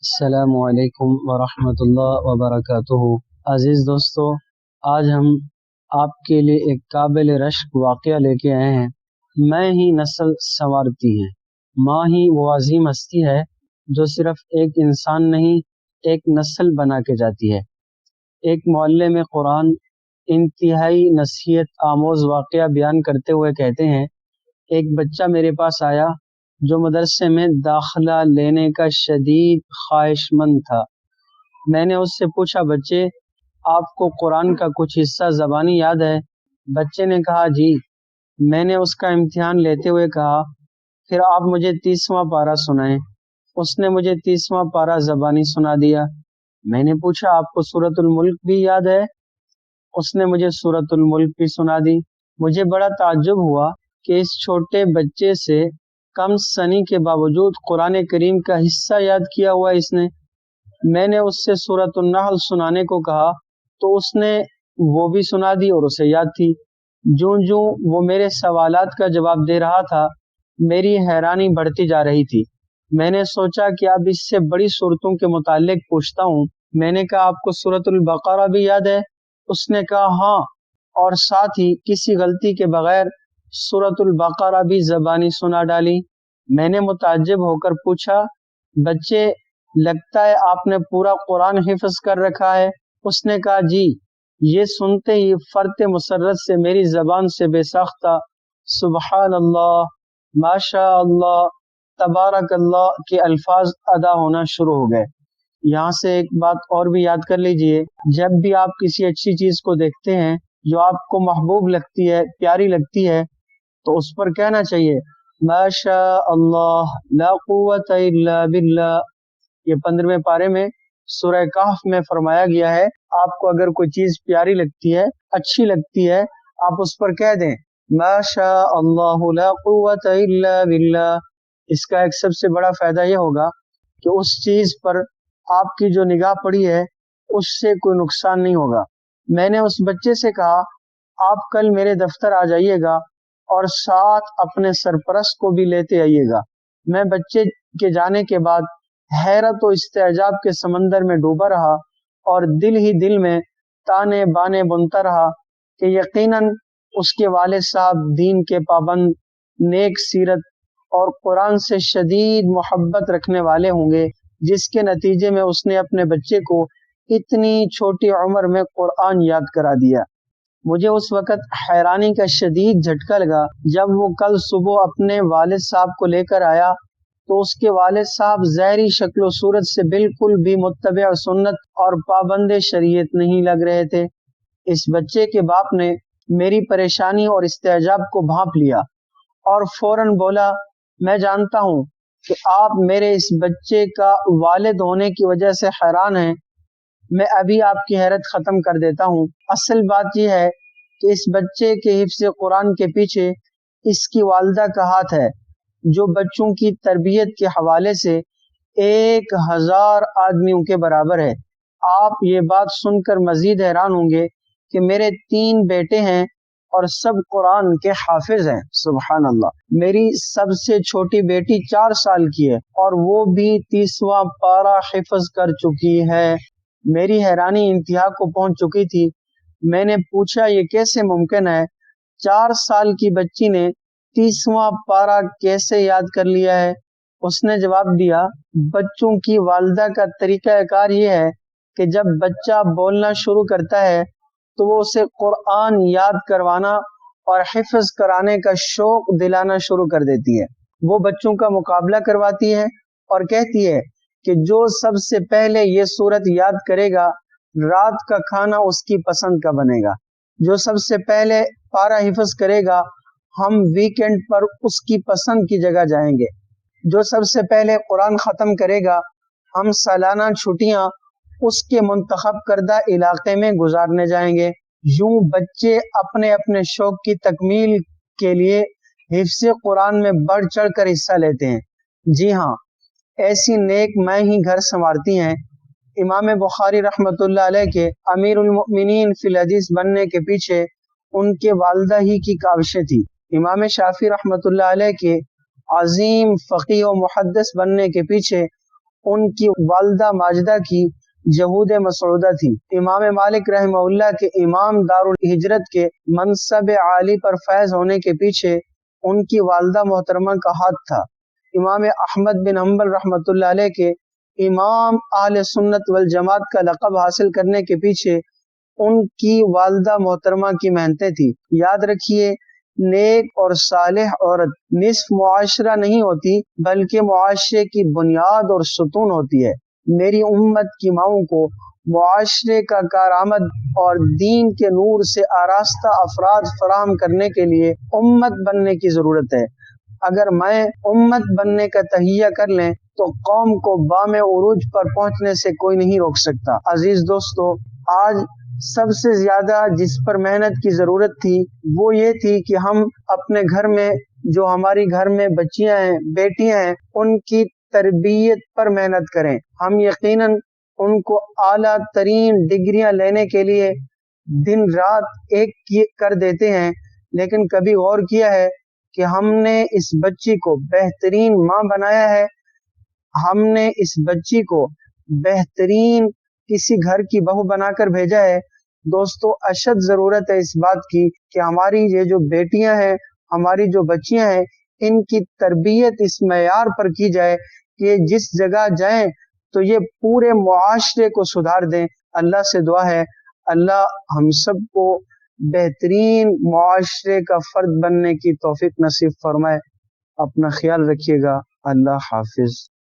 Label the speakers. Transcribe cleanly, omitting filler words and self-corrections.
Speaker 1: السلام علیکم ورحمۃ اللہ وبرکاتہ۔ عزیز دوستو، آج ہم آپ کے لیے ایک قابل رشک واقعہ لے کے آئے ہیں۔ میں ہی نسل سنوارتی ہے، ماں ہی وہ عظیم ہستی ہے جو صرف ایک انسان نہیں، ایک نسل بنا کے جاتی ہے۔ ایک محلے میں قرآن انتہائی نصیحت آموز واقعہ بیان کرتے ہوئے کہتے ہیں، ایک بچہ میرے پاس آیا جو مدرسے میں داخلہ لینے کا شدید خواہش مند تھا۔ میں نے اس سے پوچھا، بچے آپ کو قرآن کا کچھ حصہ زبانی یاد ہے؟ بچے نے کہا جی۔ میں نے اس کا امتحان لیتے ہوئے کہا، پھر آپ مجھے 30واں پارہ سنائیں۔ اس نے مجھے 30واں پارہ زبانی سنا دیا۔ میں نے پوچھا، آپ کو سورۃ الملک بھی یاد ہے؟ اس نے مجھے سورۃ الملک بھی سنا دی۔ مجھے بڑا تعجب ہوا کہ اس چھوٹے بچے سے کم سنی کے باوجود قرآن کریم کا حصہ یاد کیا ہوا اس نے۔ میں نے اس سے سورۃ النحل سنانے کو کہا تو اس نے وہ بھی سنا دی اور اسے یاد تھی۔ جوں جوں وہ میرے سوالات کا جواب دے رہا تھا، میری حیرانی بڑھتی جا رہی تھی۔ میں نے سوچا کہ اب اس سے بڑی صورتوں کے متعلق پوچھتا ہوں۔ میں نے کہا، آپ کو سورۃ البقرہ بھی یاد ہے؟ اس نے کہا ہاں، اور ساتھ ہی کسی غلطی کے بغیر سورۃ البقرہ بھی زبانی سنا ڈالی۔ میں نے متعجب ہو کر پوچھا، بچے لگتا ہے آپ نے پورا قرآن حفظ کر رکھا ہے؟ اس نے کہا جی۔ یہ سنتے ہی فرط مسرت سے میری زبان سے بے ساختہ سبحان اللہ، ماشاء اللہ، تبارک اللہ کے الفاظ ادا ہونا شروع ہو گئے۔ یہاں سے ایک بات اور بھی یاد کر لیجئے، جب بھی آپ کسی اچھی چیز کو دیکھتے ہیں جو آپ کو محبوب لگتی ہے، پیاری لگتی ہے، تو اس پر کہنا چاہیے ماشاء اللہ لا قوت الا باللہ۔ یہ 15ویں پارے میں سورہ کہف میں فرمایا گیا ہے، آپ کو اگر کوئی چیز پیاری لگتی ہے، اچھی لگتی ہے، آپ اس پر کہہ دیں ماشاء اللہ لا قوت الا باللہ۔ اس کا ایک سب سے بڑا فائدہ یہ ہوگا کہ اس چیز پر آپ کی جو نگاہ پڑی ہے اس سے کوئی نقصان نہیں ہوگا۔ میں نے اس بچے سے کہا، آپ کل میرے دفتر آ جائیے گا اور ساتھ اپنے سرپرست کو بھی لیتے آئیے گا۔ میں بچے کے جانے کے بعد حیرت و استعجاب کے سمندر میں ڈوبا رہا اور دل ہی دل میں تانے بانے بنتا رہا کہ یقیناً اس کے والد صاحب دین کے پابند، نیک سیرت اور قرآن سے شدید محبت رکھنے والے ہوں گے، جس کے نتیجے میں اس نے اپنے بچے کو اتنی چھوٹی عمر میں قرآن یاد کرا دیا۔ مجھے اس وقت حیرانی کا شدید جھٹکا لگا جب وہ کل صبح اپنے والد صاحب کو لے کر آیا تو اس کے والد صاحب ظاہری شکل و صورت سے بالکل بھی متبع سنت اور پابند شریعت نہیں لگ رہے تھے۔ اس بچے کے باپ نے میری پریشانی اور استعجاب کو بھانپ لیا اور فوراً بولا، میں جانتا ہوں کہ آپ میرے اس بچے کا والد ہونے کی وجہ سے حیران ہیں۔ میں ابھی آپ کی حیرت ختم کر دیتا ہوں۔ اصل بات یہ ہے کہ اس بچے کے حفظ قرآن کے پیچھے اس کی والدہ کا ہاتھ ہے، جو بچوں کی تربیت کے حوالے سے 1000 آدمیوں کے برابر ہے۔ آپ یہ بات سن کر مزید حیران ہوں گے کہ میرے 3 بیٹے ہیں اور سب قرآن کے حافظ ہیں۔ سبحان اللہ۔ میری سب سے چھوٹی بیٹی 4 سال کی ہے اور وہ بھی 30واں پارہ حفظ کر چکی ہے۔ میری حیرانی انتہا کو پہنچ چکی تھی۔ میں نے پوچھا، یہ کیسے ممکن ہے؟ 4 سال کی بچی نے 30واں پارہ کیسے یاد کر لیا ہے؟ اس نے جواب دیا، بچوں کی والدہ کا طریقہ کار یہ ہے کہ جب بچہ بولنا شروع کرتا ہے تو وہ اسے قرآن یاد کروانا اور حفظ کرانے کا شوق دلانا شروع کر دیتی ہے۔ وہ بچوں کا مقابلہ کرواتی ہے اور کہتی ہے کہ جو سب سے پہلے یہ سورت یاد کرے گا، رات کا کھانا اس کی پسند کا بنے گا۔ جو سب سے پہلے پارہ حفظ کرے گا، ہم ویکینڈ پر اس کی پسند کی جگہ جائیں گے۔ جو سب سے پہلے قرآن ختم کرے گا، ہم سالانہ چھٹیاں اس کے منتخب کردہ علاقے میں گزارنے جائیں گے۔ یوں بچے اپنے اپنے شوق کی تکمیل کے لیے حفظ قرآن میں بڑھ چڑھ کر حصہ لیتے ہیں۔ جی ہاں، ایسی نیک مائیں ہی گھر سنوارتی ہیں۔ امام بخاری رحمۃ اللہ علیہ کے امیر المؤمنین فی الحدیث بننے کے پیچھے ان کے والدہ ہی کی کاوشیں تھی۔ امام شافعی رحمۃ اللہ علیہ کے عظیم فقیہ و محدث بننے کے پیچھے ان کی والدہ ماجدہ کی یہود مسعودہ تھی۔ امام مالک رحمہ اللہ کے امام دارالہجرت کے منصب عالی پر فیض ہونے کے پیچھے ان کی والدہ محترمہ کا ہاتھ تھا۔ امام احمد بن حنبل رحمۃ اللہ علیہ کے امام اہل سنت والجماعت کا لقب حاصل کرنے کے پیچھے ان کی والدہ محترمہ کی محنتیں تھیں۔ یاد رکھیے، نیک اور صالح عورت نصف معاشرہ نہیں ہوتی بلکہ معاشرے کی بنیاد اور ستون ہوتی ہے۔ میری امت کی ماؤں کو معاشرے کا کارآمد اور دین کے نور سے آراستہ افراد فراہم کرنے کے لیے امت بننے کی ضرورت ہے۔ اگر میں امت بننے کا تہیہ کر لیں تو قوم کو بام عروج پر پہنچنے سے کوئی نہیں روک سکتا۔ عزیز دوستو، آج سب سے زیادہ جس پر محنت کی ضرورت تھی وہ یہ تھی کہ ہم اپنے گھر میں جو ہماری گھر میں بچیاں ہیں، بیٹیاں ہیں، ان کی تربیت پر محنت کریں۔ ہم یقیناً ان کو اعلیٰ ترین ڈگریاں لینے کے لیے دن رات ایک کر دیتے ہیں، لیکن کبھی غور کیا ہے کہ ہم نے اس بچی کو بہترین ماں بنایا ہے؟ ہم نے اس بچی کو بہترین کسی گھر کی بہو بنا کر بھیجا ہے؟ دوستو، اشد ضرورت ہے اس بات کی کہ ہماری یہ جو بیٹیاں ہیں، ہماری جو بچیاں ہیں، ان کی تربیت اس معیار پر کی جائے کہ جس جگہ جائیں تو یہ پورے معاشرے کو سدھار دیں۔ اللہ سے دعا ہے اللہ ہم سب کو بہترین معاشرے کا فرد بننے کی توفیق نصیب فرمائے۔ اپنا خیال رکھیے گا۔ اللہ حافظ۔